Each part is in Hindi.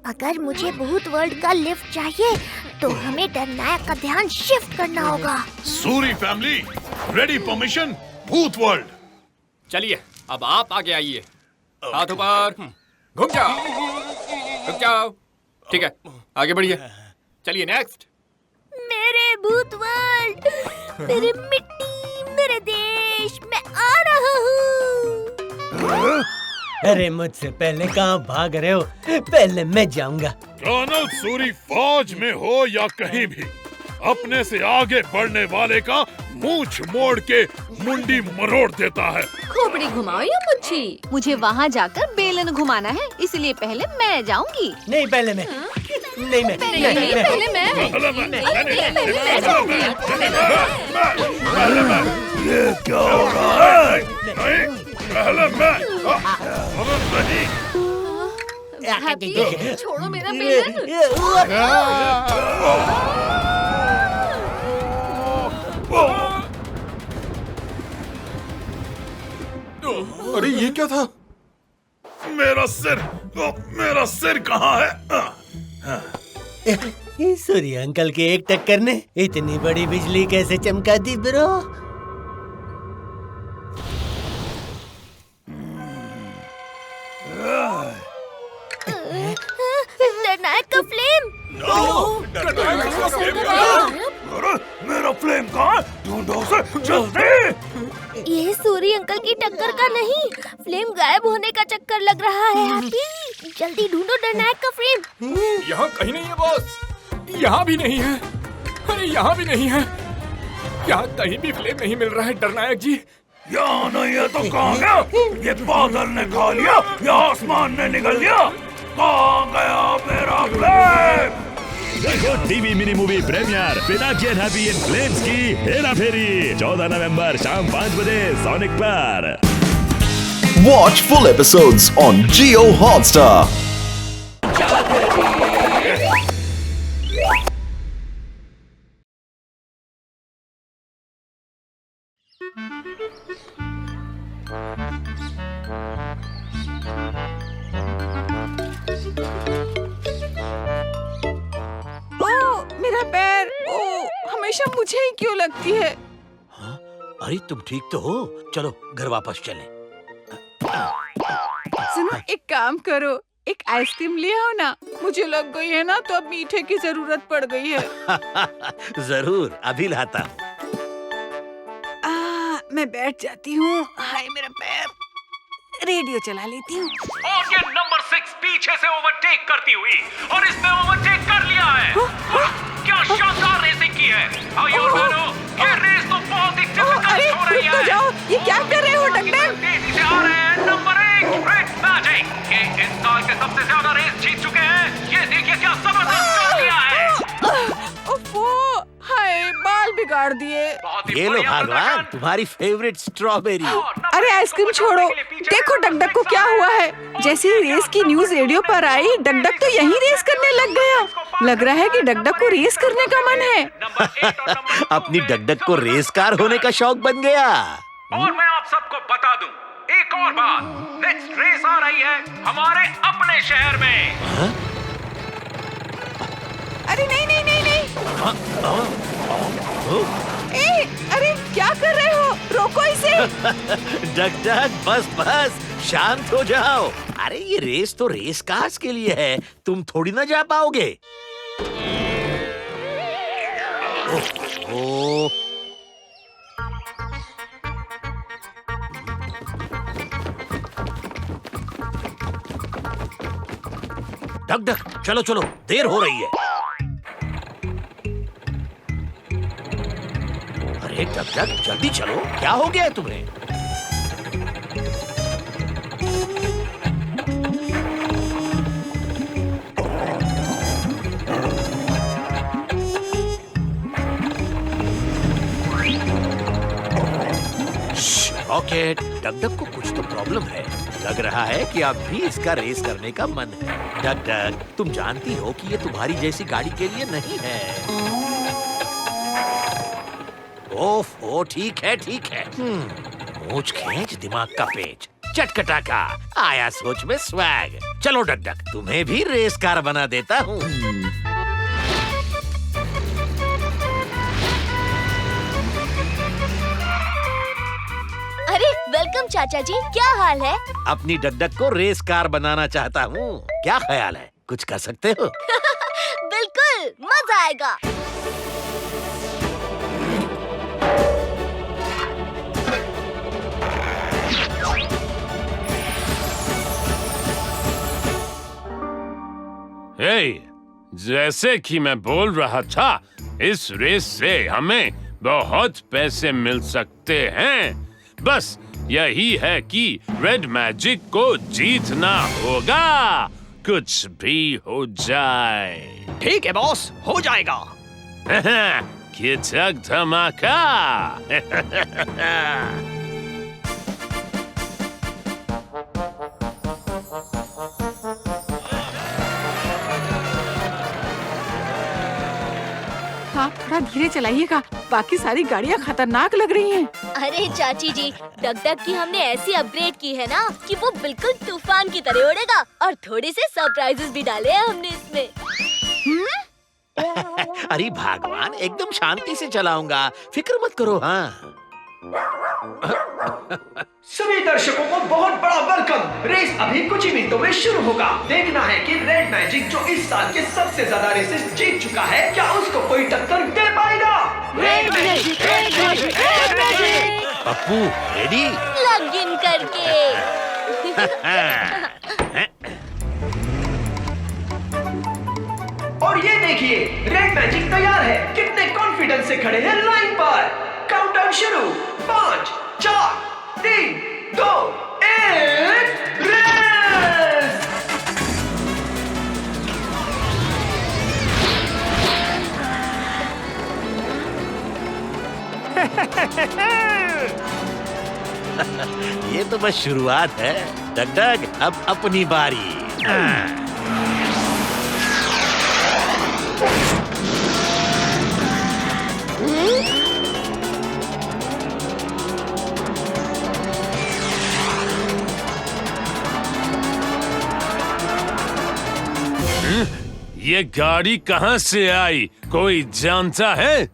अगर मुझे भूत वर्ल्ड का लिफ्ट चाहिए तो हमें डरनायक का ध्यान शिफ्ट करना होगा। सूरी फैमिली, रेडी परमिशन भूत वर्ल्ड। चलिए अब आप आगे आइए, हाथ ऊपर, घूम जाओ, रुक जाओ। ठीक है, आगे बढ़िए। चलिए नेक्स्ट। मेरे भूत वर्ल्ड, मेरी मिट्टी, मेरे देश, मैं आ रहा हूँ। अरे मुझसे पहले कहाँ भाग रहे हो? पहले मैं जाऊंगा। कर्नल सूरी फौज में हो या कहीं भी, अपने से आगे बढ़ने वाले का मूंछ मोड़ के मुंडी मरोड़ देता है। खोपड़ी घुमाओ या मुच्छी? मुझे वहाँ जाकर बेलन घुमाना है, इसलिए पहले मैं जाऊंगी। नहीं पहले मैं। नहीं मैं। पहले मैं। ये क्या हो रहा है? पहले मैं। हैप्पी, छोड़ो मेरा बेलन। अरे ये क्या था? मेरा सिर कहाँ है? सूर्य अंकल के एक टक्कर ने इतनी बड़ी बिजली कैसे चमका दी ब्रो? डरनायक का फ्लेम। मेरा फ्लेम कहाँ? ढूंढो उसे जल्दी। ये सूरी अंकल की टक्कर का नहीं, फ्लेम गायब होने का चक्कर लग रहा है। हैप्पी, जल्दी ढूंढो डरनायक का फ्लेम। यहाँ कहीं नहीं है बॉस, यहाँ भी नहीं है, अरे यहाँ भी नहीं है, यहाँ कहीं भी फ्लेम नहीं मिल रहा है डरनायक जी। यहाँ नहीं है तो कहाँ गया? ये बादल ने खा लिया या आसमान ने निगल लिया? कहाँ गया मेरा फ्लेम? देखो TV mini movie premiere Pinaki and happy in flames की हेरा फेरी 14 नवंबर शाम 5 बजे सोनिक पर। Watch full episodes on Jio Hotstar. मेरा पैर, हमेशा मुझे ही क्यों लगती है? हाँ? अरे तुम ठीक तो हो? चलो घर वापस चलें। सुनो, एक काम करो, एक आइसक्रीम ले आओ ना। मुझे लग गई है ना, तो अब मीठे की जरूरत पड़ गई है। जरूर, अभी लाता हूँ। मैं बैठ जाती हूँ। हाय मेरा पैर। रेडियो चला लेती हूँ। और ये नंबर 6 पीछे से ओवरटेक करती हुई और इसने ओवरटेक कर लिया है। क्या शानदार रेसिंग की है। और बहनों, ये रेस तो बहुत ही डिफिकल्ट हो रही है। जाओ, ये क्या कर रहे हो डगडग? तेजी से आ रहे हैं नंबर 1 रेड मैजिक। ये इस साल के सबसे ज्यादा रेस जीत चुके हैं। ये देखिए क्या जबरदस्त कर लिया है। हाय, बाल बिगाड़ दिए। ये लो भगवान, तुम्हारी फेवरेट स्ट्रॉबेरी। अरे आइसक्रीम छोड़ो, देखो डगडग को क्या हुआ है। जैसे ही रेस की न्यूज रेडियो पर आई, डगडग तो यही रेस करने लग गया। लग रहा है कि डगडग को रेस करने का मन है। अपनी डगडग को रेस कार होने का शौक बन गया। और मैं आप सबको बता दूं एक और बात, नेक्स्ट रेस आ रही है हमारे अपने शहर में। हाँ? अरे नहीं नहीं नहीं नहीं। अरे क्या कर रहे हो? रोको इसे। डगडग बस शांत हो जाओ। अरे ये रेस तो रेस कार्स के लिए है, तुम थोड़ी ना जा पाओगे। ओह, डगडग चलो चलो, देर हो रही है। अरे डगडग जल्दी चलो, क्या हो गया है तुम्हें? रॉकेट, डगडग को कुछ तो प्रॉब्लम है। लग रहा है कि अब भी इसका रेस करने का मन है। डगडग, तुम जानती हो कि ये तुम्हारी जैसी गाड़ी के लिए नहीं है। ओफ, ओ ठीक है। मूंछ खींच, दिमाग का पेच। चटकटा का आया सोच में स्वैग। चलो डगडग, तुम्हें भी रेस कार बना देता हूँ। अरे वेलकम चाचा जी, क्या हाल है? अपनी डगडग को रेस कार बनाना चाहता हूँ, क्या ख्याल है? कुछ कर सकते हो? बिल्कुल, मजा आएगा। हे, जैसे कि मैं बोल रहा था, इस रेस से हमें बहुत पैसे मिल सकते हैं। बस यही है कि रेड मैजिक को जीतना होगा, कुछ भी हो जाए। ठीक है बॉस, हो जाएगा। किचक धमाका। आप थोड़ा धीरे चलाइएगा, बाकी सारी गाड़ियाँ खतरनाक लग रही हैं। अरे चाची जी, डगडग की हमने ऐसी अपग्रेड की है ना कि वो बिल्कुल तूफान की तरह उड़ेगा, और थोड़े से सरप्राइजेस भी डाले हैं हमने इसमें। अरे भगवान, एकदम शांति से चलाऊंगा, फिक्र मत करो। हाँ, सभी दर्शकों को बहुत बड़ा वेलकम। रेस अभी कुछ ही मिनटों में शुरू होगा। देखना है कि रेड मैजिक जो इस साल के सबसे ज्यादा रेसेस जीत चुका है, क्या उसको कोई टक्कर दे पाएगा? Red magic, red magic, red magic. Pappu ready? लग इन करके। और ये देखिए, रेड मैजिक तैयार है। कितने कॉन्फिडेंस से खड़े हैं लाइन पर। काउंटडाउन शुरू। 5, 4, 3, 2, 1, रेस! ये तो बस शुरुआत है। डगडग, अब अपनी बारी। ये गाड़ी कहाँ से आई, कोई जानता है?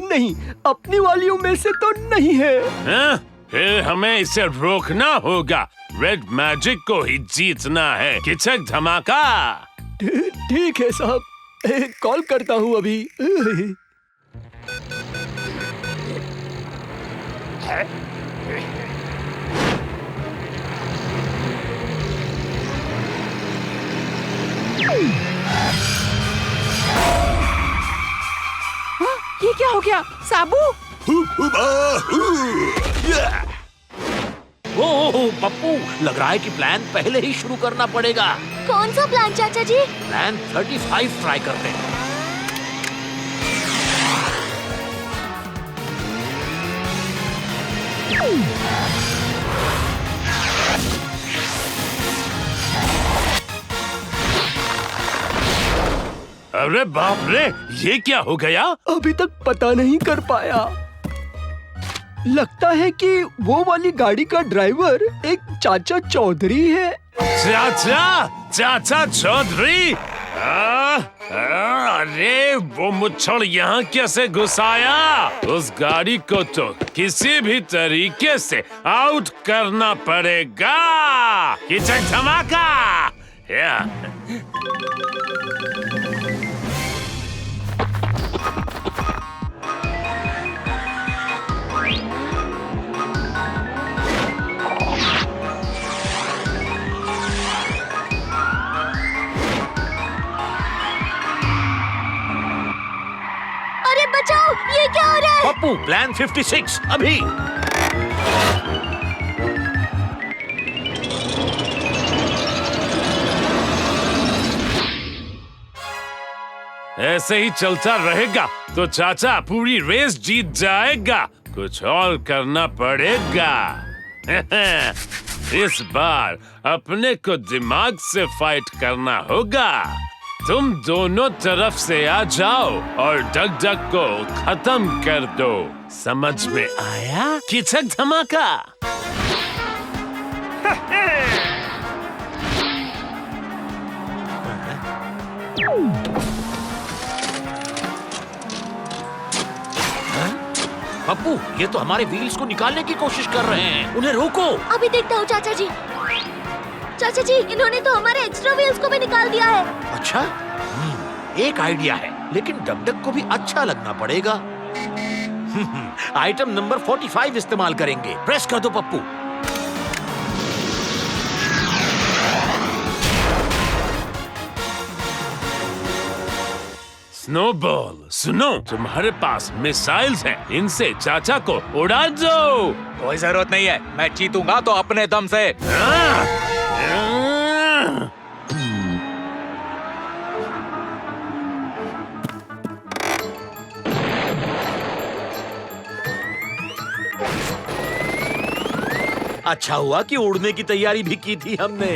नहीं, अपनी वालियों में से तो नहीं है। हाँ? फिर हमें इसे रोकना होगा। रेड मैजिक को ही जीतना है। किचक धमाका। ठीक है साहब, कॉल करता हूँ अभी। ये क्या हो गया साबू? ओह पप्पू, लग रहा है कि प्लान पहले ही शुरू करना पड़ेगा। कौन सा प्लान चाचा जी? प्लान 35 ट्राई करते हैं। अरे बाप रे, ये क्या हो गया? अभी तक पता नहीं कर पाया। लगता है कि वो वाली गाड़ी का ड्राइवर एक चाचा चौधरी है। चाचा चौधरी? अरे वो मुच्छड़ यहाँ कैसे घुस आया? उस गाड़ी को तो किसी भी तरीके से आउट करना पड़ेगा। किचक धमाका। अरे बचाओ, ये क्या हो रहा है? पप्पू, प्लान 56 अभी। ऐसे ही चलता रहेगा तो चाचा पूरी रेस जीत जाएगा। कुछ और करना पड़ेगा। इस बार अपने को दिमाग से फाइट करना होगा। तुम दोनों तरफ से आ जाओ और डगडग को खत्म कर दो। समझ में आया? किचक धमाका। पप्पू, ये तो हमारे व्हील्स को निकालने की कोशिश कर रहे हैं। उन्हें रोको। अभी देखता हूँ चाचा जी। चाचा जी, इन्होंने तो हमारे एक्स्ट्रा व्हील्स को भी निकाल दिया है। अच्छा, एक आइडिया है, लेकिन डगडग को भी अच्छा लगना पड़ेगा। आइटम नंबर 45 इस्तेमाल करेंगे। प्रेस कर दो पप्पू। स्नोबॉल, सुनो, तुम्हारे पास मिसाइल्स हैं, इनसे चाचा को उड़ा दो। कोई जरूरत नहीं है, मैं जीतूंगा तो अपने दम से। अच्छा हुआ कि उड़ने की तैयारी भी की थी हमने।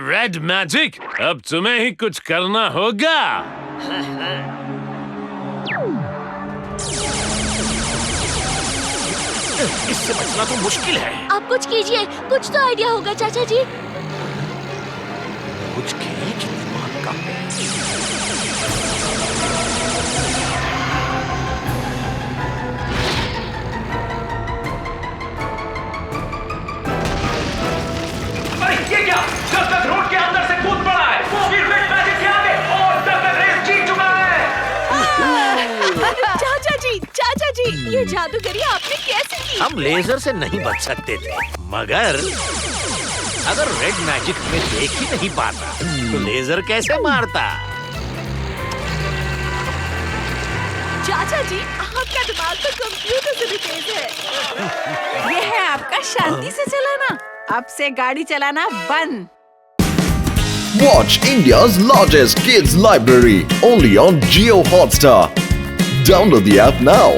रेड मैजिक, अब तुम्हें ही कुछ करना होगा। इससे बचना तो मुश्किल है। आप कुछ कीजिए, कुछ तो आइडिया होगा चाचा जी। कुछ खींच दिमाग का। अरे ये क्या? डगडग रोड के अंदर से कूद पड़ा है। वो भी रेड मैजिक के आगे, और डगडग रेस जीत चुका है। चाचा जी, ये जादूगरी आपने कैसे की? हम लेजर से नहीं बच सकते थे, मगर अगर रेड मैजिक में देख ही नहीं पाता तो लेजर कैसे मारता? चाचा जी, आपका दिमाग तो कंप्यूटर से भी तेज है। ये है आपका शांति से चलाना। अब से गाड़ी चलाना बंद। Watch India's largest kids library only on Jio Hotstar. Download the app now.